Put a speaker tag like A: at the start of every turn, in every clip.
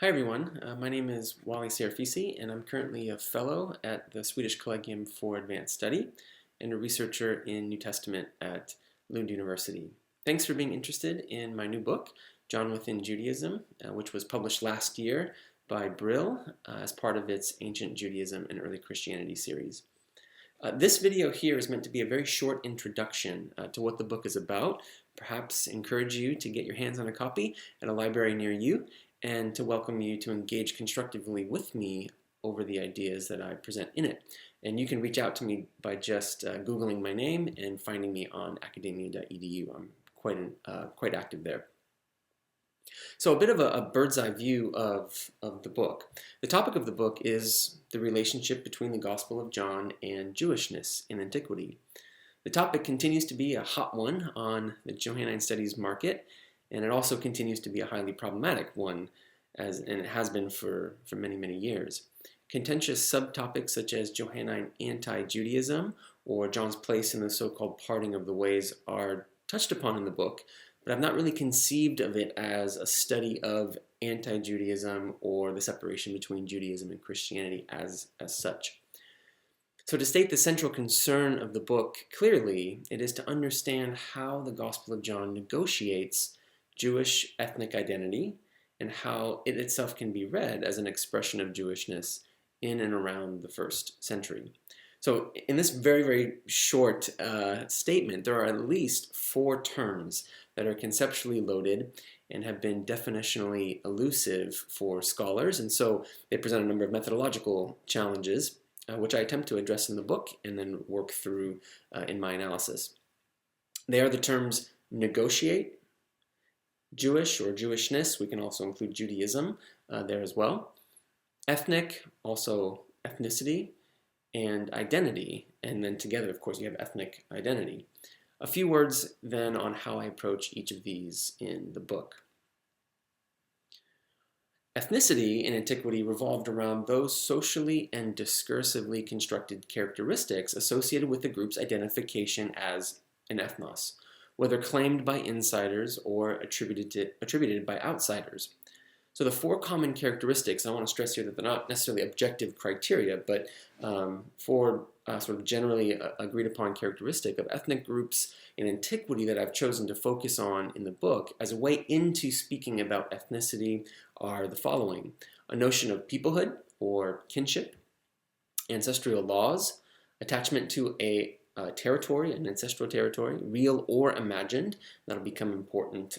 A: Hi everyone, my name is Wally Cirafesi and I'm currently a fellow at the Swedish Collegium for Advanced Study and a researcher in New Testament at Lund University. Thanks for being interested in my new book, John Within Judaism, which was published last year by Brill as part of its Ancient Judaism and Early Christianity series. This video here is meant to be a very short introduction to what the book is about, perhaps encourage you to get your hands on a copy at a library near you, and to welcome you to engage constructively with me over the ideas that I present in it. And you can reach out to me by just Googling my name and finding me on academia.edu. I'm quite active there. So a bit of a bird's eye view of the book. The topic of the book is the relationship between the Gospel of John and Jewishness in antiquity. The topic continues to be a hot one on the Johannine studies market, and it also continues to be a highly problematic one, and it has been for many, many years. Contentious subtopics such as Johannine anti-Judaism or John's place in the so-called parting of the ways are touched upon in the book, but I've not really conceived of it as a study of anti-Judaism or the separation between Judaism and Christianity as such. So to state the central concern of the book clearly, it is to understand how the Gospel of John negotiates Jewish ethnic identity and how it itself can be read as an expression of Jewishness in and around the first century. So in this very, very short statement, there are at least 4 terms that are conceptually loaded and have been definitionally elusive for scholars, and so they present a number of methodological challenges, which I attempt to address in the book and then work through in my analysis. They are the terms negotiate, Jewish or Jewishness, we can also include Judaism there as well, ethnic, also ethnicity, and identity, and then together, of course, you have ethnic identity. A few words then on how I approach each of these in the book. Ethnicity in antiquity revolved around those socially and discursively constructed characteristics associated with the group's identification as an ethnos, whether claimed by insiders or attributed by outsiders. So the 4 common characteristics, I want to stress here that they're not necessarily objective criteria, but 4 sort of generally agreed upon characteristic of ethnic groups in antiquity that I've chosen to focus on in the book as a way into speaking about ethnicity are the following: a notion of peoplehood or kinship, ancestral laws, attachment to a territory, an ancestral territory, real or imagined. That'll become important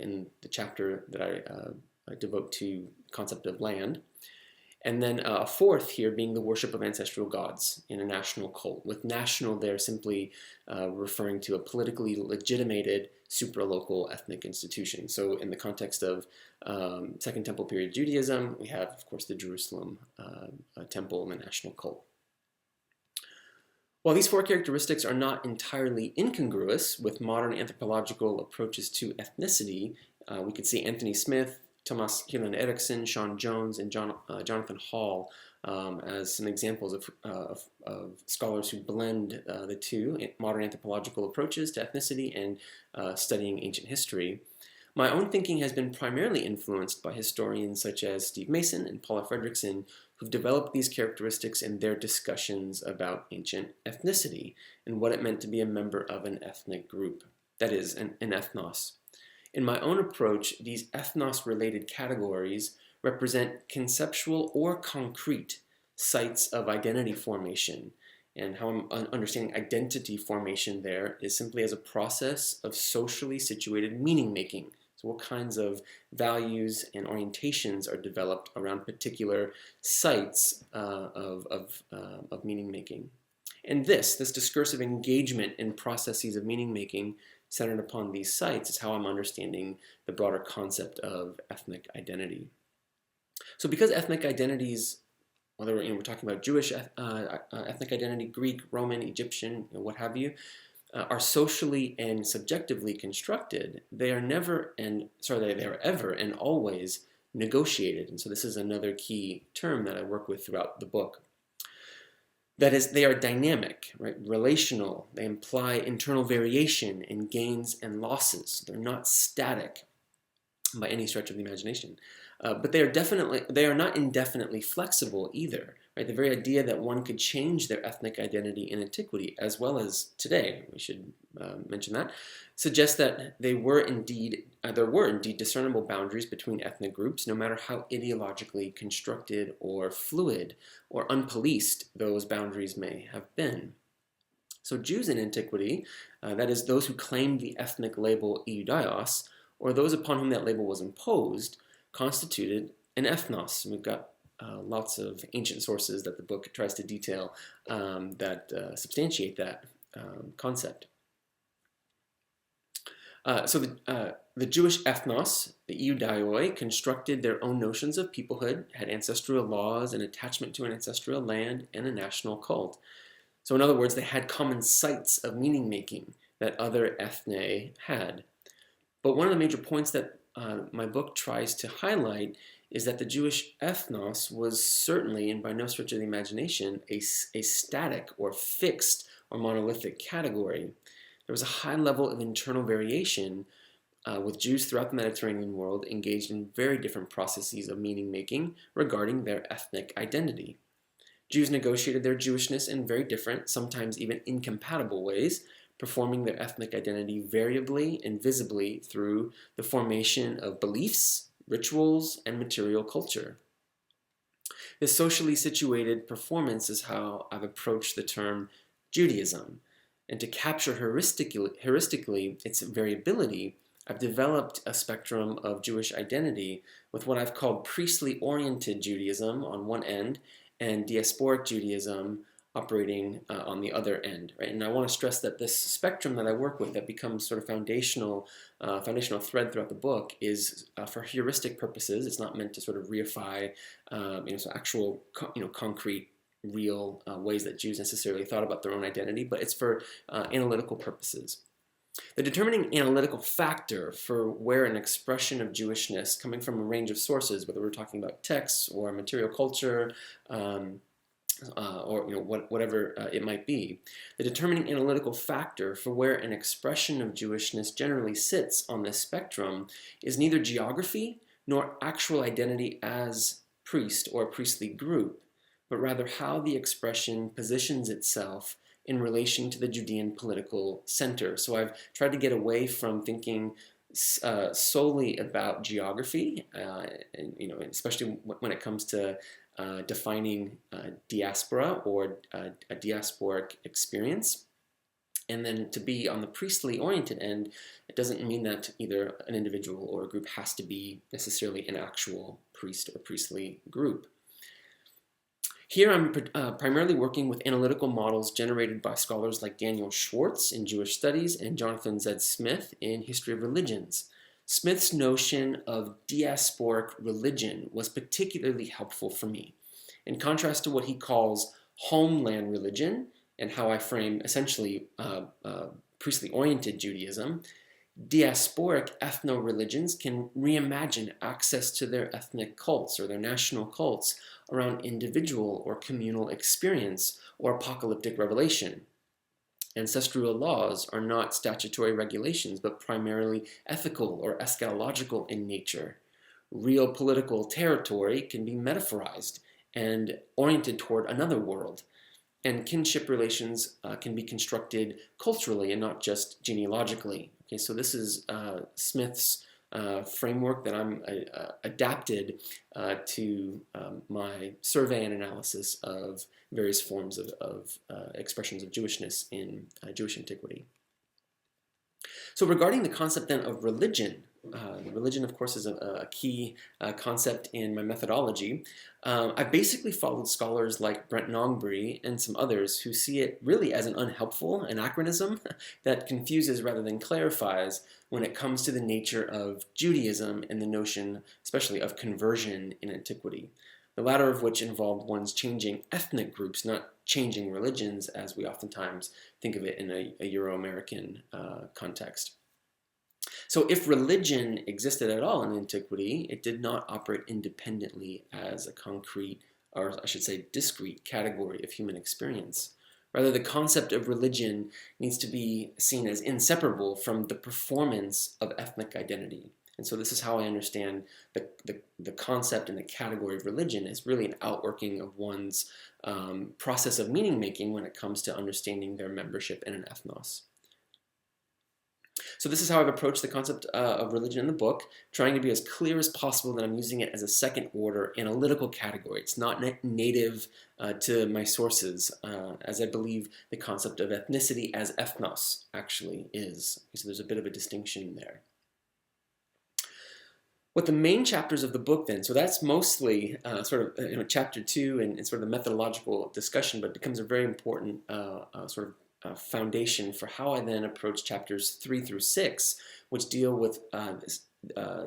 A: in the chapter that I devote to concept of land. And then a 4th here being the worship of ancestral gods in a national cult, with national there simply referring to a politically legitimated supralocal ethnic institution. So in the context of Second Temple period Judaism, we have, of course, the Jerusalem temple and the national cult. While these 4 characteristics are not entirely incongruous with modern anthropological approaches to ethnicity, we could see Anthony Smith, Thomas Helen Eriksson, Sean Jones, and Jonathan Hall as some examples of scholars who blend the 2 modern anthropological approaches to ethnicity and studying ancient history. My own thinking has been primarily influenced by historians such as Steve Mason and Paula Fredrickson, who've developed these characteristics in their discussions about ancient ethnicity and what it meant to be a member of an ethnic group, that is, an ethnos. In my own approach, these ethnos-related categories represent conceptual or concrete sites of identity formation, and how I'm understanding identity formation there is simply as a process of socially situated meaning making. So what kinds of values and orientations are developed around particular sites of meaning making. And this discursive engagement in processes of meaning making centered upon these sites is how I'm understanding the broader concept of ethnic identity. So because ethnic identities, whether we're talking about Jewish ethnic identity, Greek, Roman, Egyptian, what have you, are socially and subjectively constructed, they are ever and always negotiated. And so this is another key term that I work with throughout the book. That is, they are dynamic, right? Relational. They imply internal variation in gains and losses. They're not static. by any stretch of the imagination. But they are not indefinitely flexible either. Right? The very idea that one could change their ethnic identity in antiquity, as well as today, we should mention that, suggests that there were indeed discernible boundaries between ethnic groups, no matter how ideologically constructed or fluid or unpoliced those boundaries may have been. So Jews in antiquity, that is, those who claimed the ethnic label Iudaios, or those upon whom that label was imposed, constituted an ethnos. And we've got lots of ancient sources that the book tries to detail that substantiate that concept. So the Jewish ethnos, the Iudaioi, constructed their own notions of peoplehood, had ancestral laws, an attachment to an ancestral land, and a national cult. So in other words, they had common sites of meaning-making that other ethne had. But one of the major points that my book tries to highlight is that the Jewish ethnos was certainly, and by no stretch of the imagination, a static or fixed or monolithic category. There was a high level of internal variation with Jews throughout the Mediterranean world engaged in very different processes of meaning-making regarding their ethnic identity. Jews negotiated their Jewishness in very different, sometimes even incompatible ways, performing their ethnic identity variably and visibly through the formation of beliefs, rituals, and material culture. This socially situated performance is how I've approached the term Judaism. And to capture heuristically its variability, I've developed a spectrum of Jewish identity with what I've called priestly-oriented Judaism on one end and diasporic Judaism operating on the other end. Right? And I want to stress that this spectrum that I work with that becomes sort of foundational thread throughout the book is for heuristic purposes. It's not meant to sort of reify so actual concrete real ways that Jews necessarily thought about their own identity, but it's for analytical purposes. The determining analytical factor for where an expression of Jewishness coming from a range of sources, whether we're talking about texts or material culture, or whatever it might be, the determining analytical factor for where an expression of Jewishness generally sits on this spectrum is neither geography nor actual identity as priest or priestly group, but rather how the expression positions itself in relation to the Judean political center. So I've tried to get away from thinking solely about geography, and especially when it comes to defining diaspora or a diasporic experience. And then to be on the priestly oriented end, it doesn't mean that either an individual or a group has to be necessarily an actual priest or priestly group. Here I'm primarily working with analytical models generated by scholars like Daniel Schwartz in Jewish Studies and Jonathan Z. Smith in History of Religions. Smith's notion of diasporic religion was particularly helpful for me. In contrast to what he calls homeland religion and how I frame essentially priestly-oriented Judaism, diasporic ethno-religions can reimagine access to their ethnic cults or their national cults around individual or communal experience or apocalyptic revelation. Ancestral laws are not statutory regulations, but primarily ethical or eschatological in nature. Real political territory can be metaphorized and oriented toward another world. And kinship relations can be constructed culturally and not just genealogically. Okay, so this is Smith's framework that I'm adapted to my survey and analysis of various forms of expressions of Jewishness in Jewish antiquity. So regarding the concept then of religion, religion of course is a key concept in my methodology. I basically followed scholars like Brent Nongbury and some others who see it really as an unhelpful anachronism that confuses rather than clarifies when it comes to the nature of Judaism and the notion especially of conversion in antiquity. The latter of which involved one's changing ethnic groups, not changing religions as we oftentimes think of it in a Euro-American context. So if religion existed at all in antiquity, it did not operate independently as a concrete, or I should say discrete, category of human experience. Rather, the concept of religion needs to be seen as inseparable from the performance of ethnic identity. And so this is how I understand the concept and the category of religion is really an outworking of one's process of meaning making when it comes to understanding their membership in an ethnos. So this is how I've approached the concept of religion in the book, trying to be as clear as possible that I'm using it as a second order analytical category. It's not native to my sources, as I believe the concept of ethnicity as ethnos actually is. So there's a bit of a distinction there. What the main chapters of the book then, so that's mostly sort of chapter 2 and sort of the methodological discussion, but becomes a very important sort of foundation for how I then approach chapters 3 through 6, which deal with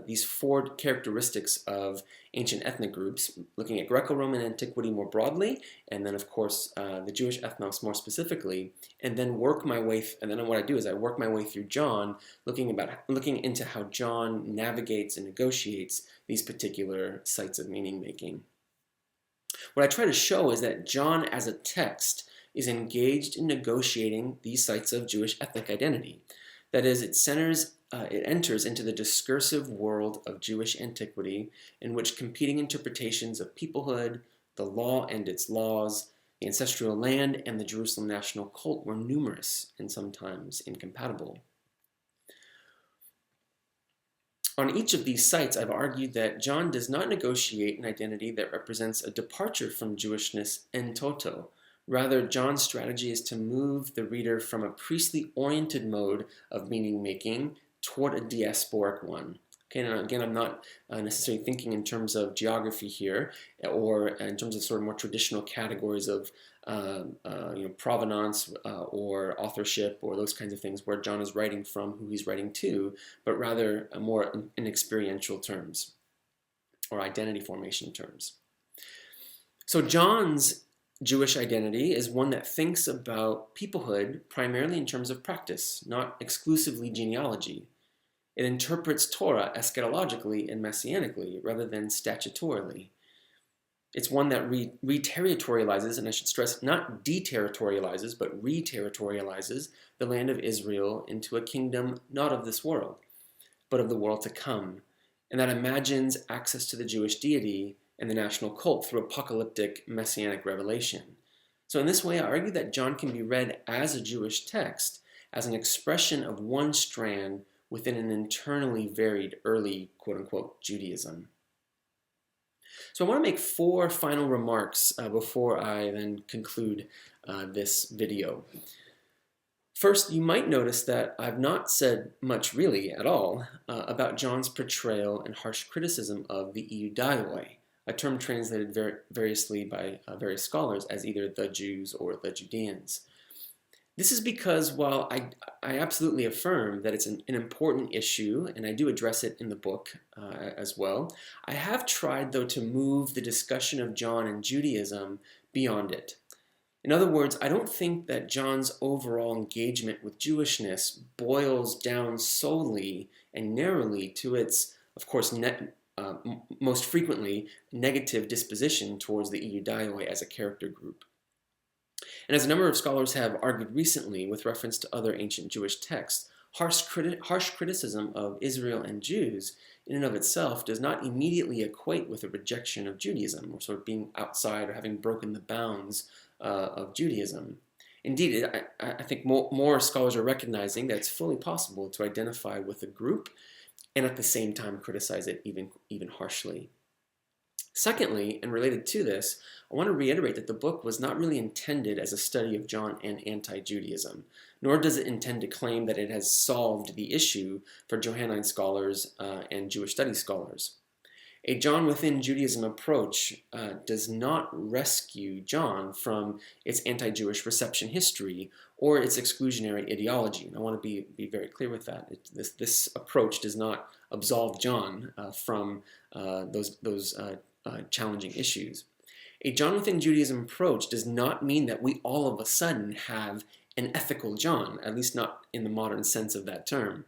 A: these 4 characteristics of ancient ethnic groups, looking at Greco-Roman antiquity more broadly, and then of course the Jewish ethnos more specifically, and then work my way. And then what I do is I work my way through John, looking into how John navigates and negotiates these particular sites of meaning making. What I try to show is that John as a text is engaged in negotiating these sites of Jewish ethnic identity. That is, it enters into the discursive world of Jewish antiquity in which competing interpretations of peoplehood, the law and its laws, the ancestral land, and the Jerusalem national cult were numerous and sometimes incompatible. On each of these sites, I've argued that John does not negotiate an identity that represents a departure from Jewishness en toto. Rather, John's strategy is to move the reader from a priestly-oriented mode of meaning-making toward a diasporic one. Okay, now again, I'm not necessarily thinking in terms of geography here, or in terms of sort of more traditional categories of provenance or authorship or those kinds of things where John is writing from, who he's writing to, but rather more in experiential terms or identity formation terms. So John's Jewish identity is one that thinks about peoplehood primarily in terms of practice, not exclusively genealogy. It interprets Torah eschatologically and messianically rather than statutorily. It's one that re-territorializes, and I should stress, not deterritorializes, but re-territorializes the land of Israel into a kingdom not of this world, but of the world to come, and that imagines access to the Jewish deity and the national cult through apocalyptic messianic revelation. So in this way, I argue that John can be read as a Jewish text, as an expression of one strand within an internally varied early quote-unquote Judaism. So I want to make 4 final remarks before I then conclude this video. First, you might notice that I've not said much really at all about John's portrayal and harsh criticism of the Iudaioi, a term translated variously by various scholars as either the Jews or the Judeans. This is because while I absolutely affirm that it's an important issue, and I do address it in the book as well, I have tried, though, to move the discussion of John and Judaism beyond it. In other words, I don't think that John's overall engagement with Jewishness boils down solely and narrowly to its, of course, most frequently, negative disposition towards the Iudaioi as a character group. And as a number of scholars have argued recently with reference to other ancient Jewish texts, harsh criticism of Israel and Jews in and of itself does not immediately equate with a rejection of Judaism or sort of being outside or having broken the bounds of Judaism. Indeed, I think more scholars are recognizing that it's fully possible to identify with a group and at the same time criticize it even harshly. Secondly, and related to this, I want to reiterate that the book was not really intended as a study of John and anti-Judaism, nor does it intend to claim that it has solved the issue for Johannine scholars and Jewish studies scholars. A John within Judaism approach does not rescue John from its anti-Jewish reception history or its exclusionary ideology. And I want to be very clear with that. This approach does not absolve John from those challenging issues. A John within Judaism approach does not mean that we all of a sudden have an ethical John, at least not in the modern sense of that term.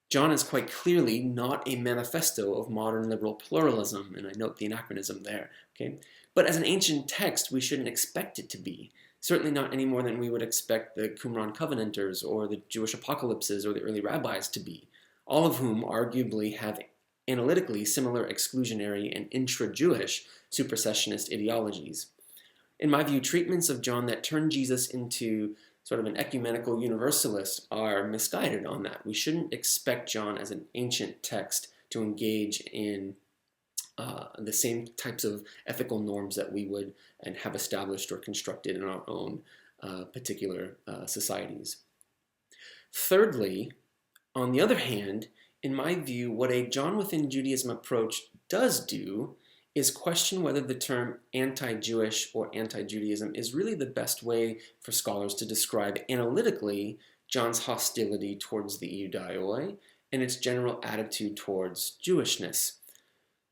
A: John is quite clearly not a manifesto of modern liberal pluralism, and I note the anachronism there. Okay? But as an ancient text, we shouldn't expect it to be. Certainly not any more than we would expect the Qumran Covenanters or the Jewish apocalypses or the early rabbis to be. all of whom arguably have analytically similar exclusionary and intra-Jewish supersessionist ideologies. In my view, treatments of John that turn Jesus into sort of an ecumenical universalist are misguided on that. We shouldn't expect John as an ancient text to engage in the same types of ethical norms that we would and have established or constructed in our own particular societies. Thirdly, on the other hand, in my view, what a John within Judaism approach does do is question whether the term anti-Jewish or anti-Judaism is really the best way for scholars to describe analytically John's hostility towards the Iudaioi and its general attitude towards Jewishness.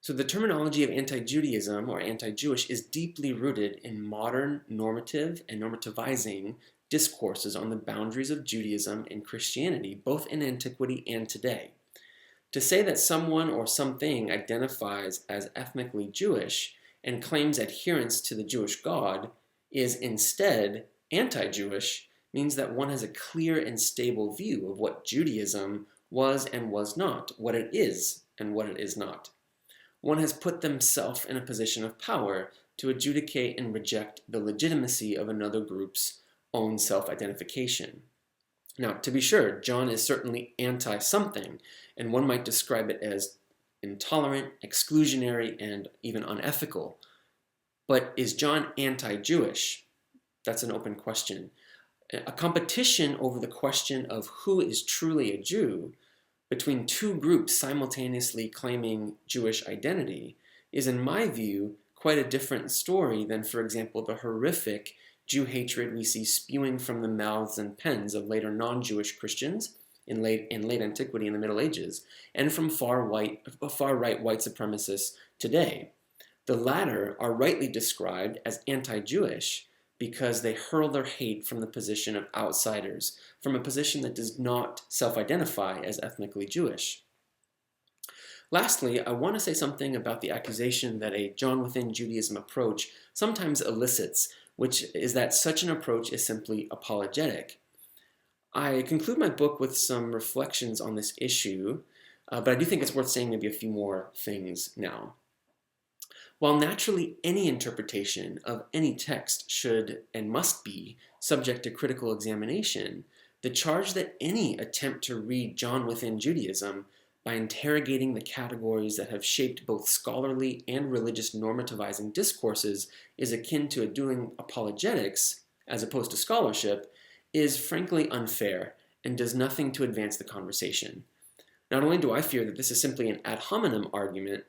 A: So the terminology of anti-Judaism or anti-Jewish is deeply rooted in modern normative and normativizing discourses on the boundaries of Judaism and Christianity, both in antiquity and today. To say that someone or something identifies as ethnically Jewish and claims adherence to the Jewish God is instead anti-Jewish means that one has a clear and stable view of what Judaism was and was not, what it is and what it is not. One has put themselves in a position of power to adjudicate and reject the legitimacy of another group's own self-identification. Now, to be sure, John is certainly anti-something, and one might describe it as intolerant, exclusionary, and even unethical. But is John anti-Jewish? That's an open question. A competition over the question of who is truly a Jew between two groups simultaneously claiming Jewish identity is, in my view, quite a different story than, for example, the horrific Jew hatred we see spewing from the mouths and pens of later non-Jewish Christians in late antiquity and the Middle Ages, and from far-right white supremacists today. The latter are rightly described as anti-Jewish because they hurl their hate from the position of outsiders, from a position that does not self-identify as ethnically Jewish. Lastly, I want to say something about the accusation that a John within Judaism approach sometimes elicits, which is that such an approach is simply apologetic. I conclude my book with some reflections on this issue, but I do think it's worth saying maybe a few more things now. While naturally any interpretation of any text should and must be subject to critical examination, the charge that any attempt to read John within Judaism by interrogating the categories that have shaped both scholarly and religious normativizing discourses is akin to doing apologetics, as opposed to scholarship, is frankly unfair and does nothing to advance the conversation. Not only do I fear that this is simply an ad hominem argument,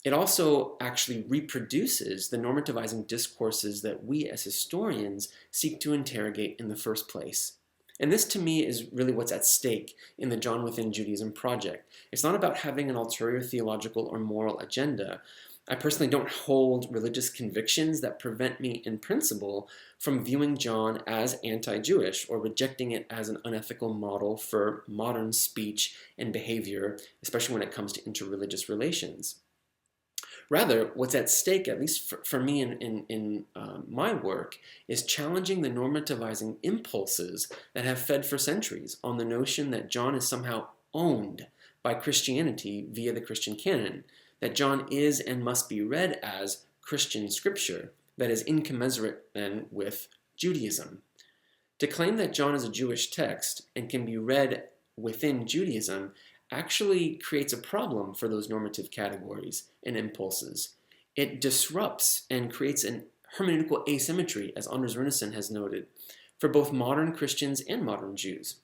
A: it also actually reproduces the normativizing discourses that we as historians seek to interrogate in the first place. And this, to me, is really what's at stake in the John within Judaism project. It's not about having an ulterior theological or moral agenda. I personally don't hold religious convictions that prevent me, in principle, from viewing John as anti-Jewish or rejecting it as an unethical model for modern speech and behavior, especially when it comes to interreligious relations. Rather, what's at stake, at least for me in my work, is challenging the normativizing impulses that have fed for centuries on the notion that John is somehow owned by Christianity via the Christian canon, that John is and must be read as Christian scripture, that is incommensurate then with Judaism. To claim that John is a Jewish text and can be read within Judaism actually creates a problem for those normative categories and impulses. It disrupts and creates an hermeneutical asymmetry, as Anders Runeson has noted, for both modern Christians and modern Jews.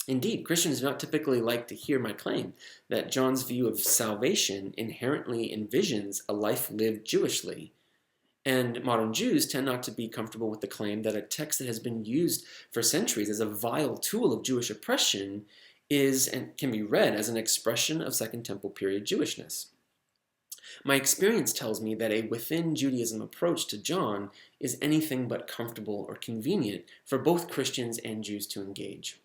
A: Indeed, Christians do not typically like to hear my claim that John's view of salvation inherently envisions a life lived Jewishly. And modern Jews tend not to be comfortable with the claim that a text that has been used for centuries as a vile tool of Jewish oppression is and can be read as an expression of Second Temple period Jewishness. My experience tells me that a within Judaism approach to John is anything but comfortable or convenient for both Christians and Jews to engage.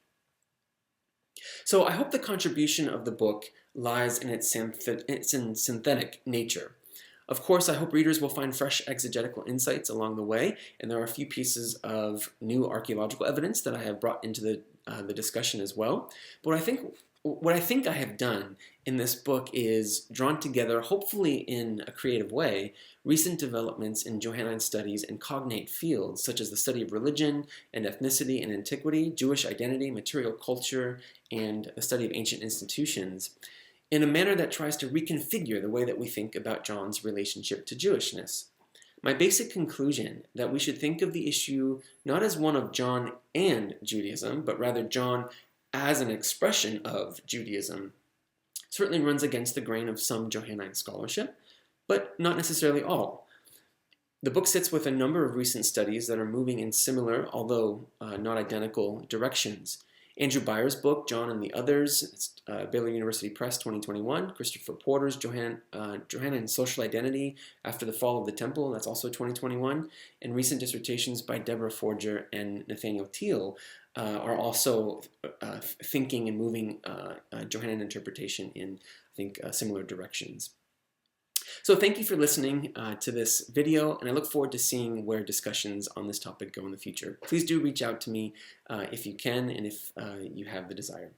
A: So I hope the contribution of the book lies in its synthetic nature. Of course, I hope readers will find fresh exegetical insights along the way, and there are a few pieces of new archaeological evidence that I have brought into the discussion as well. But what I think What I think I have done in this book is drawn together, hopefully in a creative way, recent developments in Johannine studies and cognate fields, such as the study of religion and ethnicity and antiquity, Jewish identity, material culture, and the study of ancient institutions, in a manner that tries to reconfigure the way that we think about John's relationship to Jewishness. My basic conclusion that we should think of the issue not as one of John and Judaism, but rather John as an expression of Judaism, certainly runs against the grain of some Johannine scholarship, but not necessarily all. The book sits with a number of recent studies that are moving in similar, although not identical, directions. Andrew Byer's book, John and the Others, it's, Baylor University Press, 2021. Christopher Porter's Johannine Social Identity After the Fall of the Temple, that's also 2021. And recent dissertations by Deborah Forger and Nathaniel Thiel are also thinking and moving Johannine interpretation in, I think, similar directions. So thank you for listening to this video, and I look forward to seeing where discussions on this topic go in the future. Please do reach out to me if you can and if you have the desire.